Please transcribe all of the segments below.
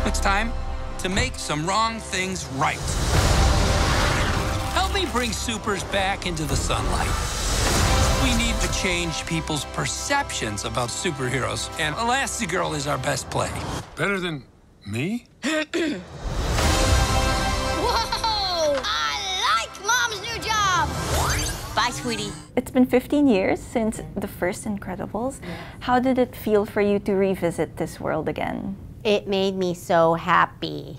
It's time to make some wrong things right. Help me bring supers back into the sunlight. We need to change people's perceptions about superheroes, and Elastigirl is our best play. Better than me? Whoa! I like Mom's new job! Bye, sweetie. It's been 15 years since the first Incredibles. How did it feel for you to revisit this world again? It made me so happy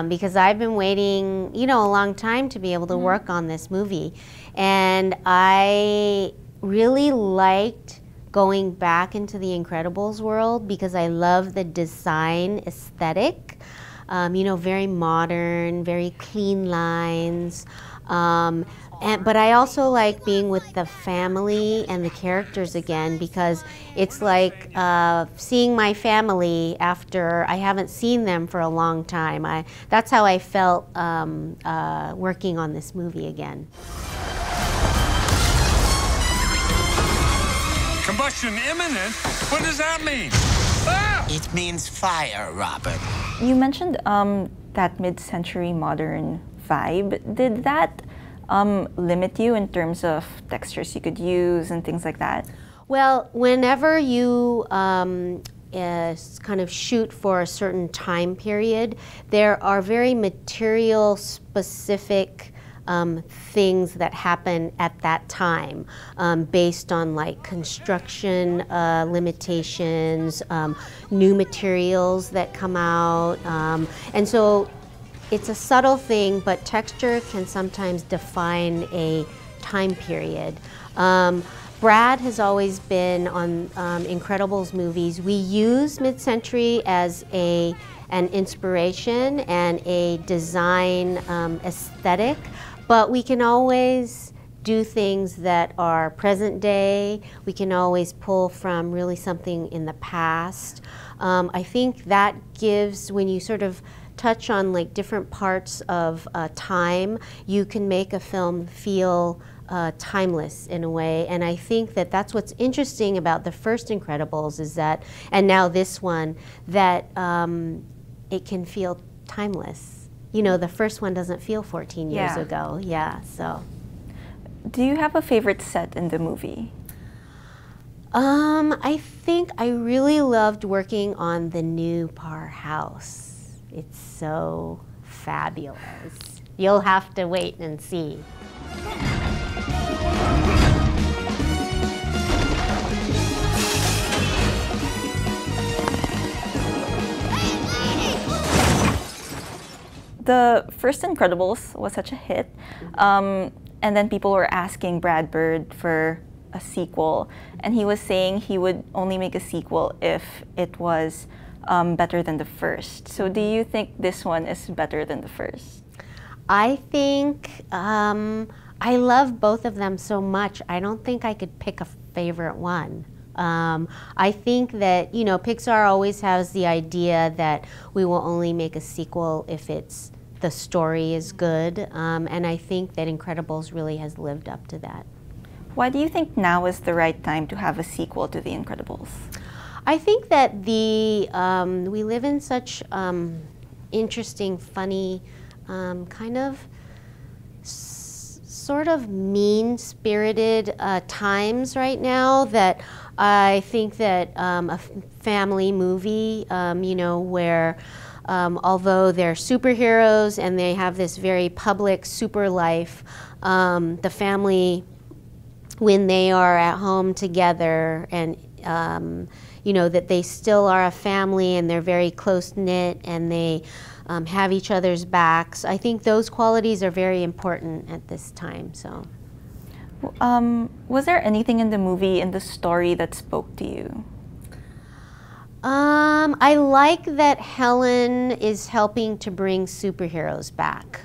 because I've been waiting, a long time to be able to work on this movie. And I really liked going back into the Incredibles world because I love the design aesthetic. Very modern, very clean lines. But I also like being with the family and the characters again because it's like seeing my family after I haven't seen them for a long time. That's how I felt working on this movie again. Combustion imminent? What does that mean? Ah! It means fire, Robert. You mentioned that mid-century modern vibe. Did that limit you in terms of textures you could use and things like that? Well, whenever you kind of shoot for a certain time period, there are very material specific things that happen at that time based on like construction limitations, new materials that come out, and so it's a subtle thing, but texture can sometimes define a time period. Brad has always been on Incredibles movies. We use mid-century as an inspiration and a design aesthetic, but we can always do things that are present day. We can always pull from really something in the past. I think that gives, when you sort of touch on like different parts of time, you can make a film feel timeless in a way. And I think that that's what's interesting about the first Incredibles is that, and now this one, that it can feel timeless. The first one doesn't feel 14 years ago. Yeah, so. Do you have a favorite set in the movie? I think I really loved working on the new Parr house. It's so fabulous. You'll have to wait and see. The first Incredibles was such a hit, and then people were asking Brad Bird for a sequel, and he was saying he would only make a sequel if it was better than the first. So do you think this one is better than the first? I think I love both of them so much. I don't think I could pick a favorite one. I think that, Pixar always has the idea that we will only make a sequel if the story is good. And I think that Incredibles really has lived up to that. Why do you think now is the right time to have a sequel to The Incredibles? I think that we live in such interesting, funny, kind of sort of mean-spirited times right now that I think that a family movie, where although they're superheroes and they have this very public super life, the family, when they are at home together and that they still are a family and they're very close-knit and they have each other's backs. I think those qualities are very important at this time. So, was there anything in the movie, in the story, that spoke to you? I like that Helen is helping to bring superheroes back.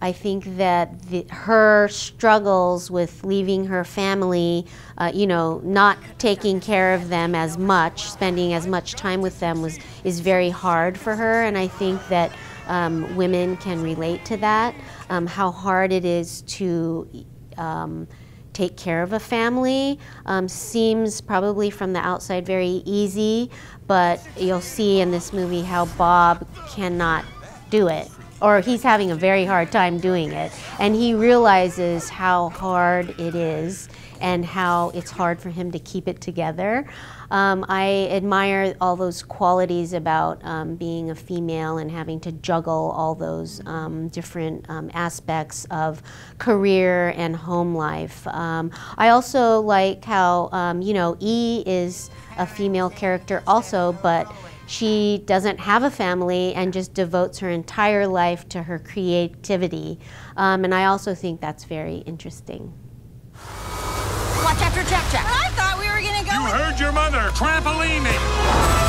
I think that her struggles with leaving her family, not taking care of them as much, spending as much time with them is very hard for her, and I think that women can relate to that, how hard it is to take care of a family. Seems probably from the outside very easy, but you'll see in this movie how Bob cannot do it, or he's having a very hard time doing it. And he realizes how hard it is and how it's hard for him to keep it together. I admire all those qualities about being a female and having to juggle all those different aspects of career and home life. I also like how, you know, E is a female character also, but she doesn't have a family and just devotes her entire life to her creativity. And I also think that's very interesting. Watch after Jack Jack. I thought we were gonna go. You heard your mother. Trampoline me.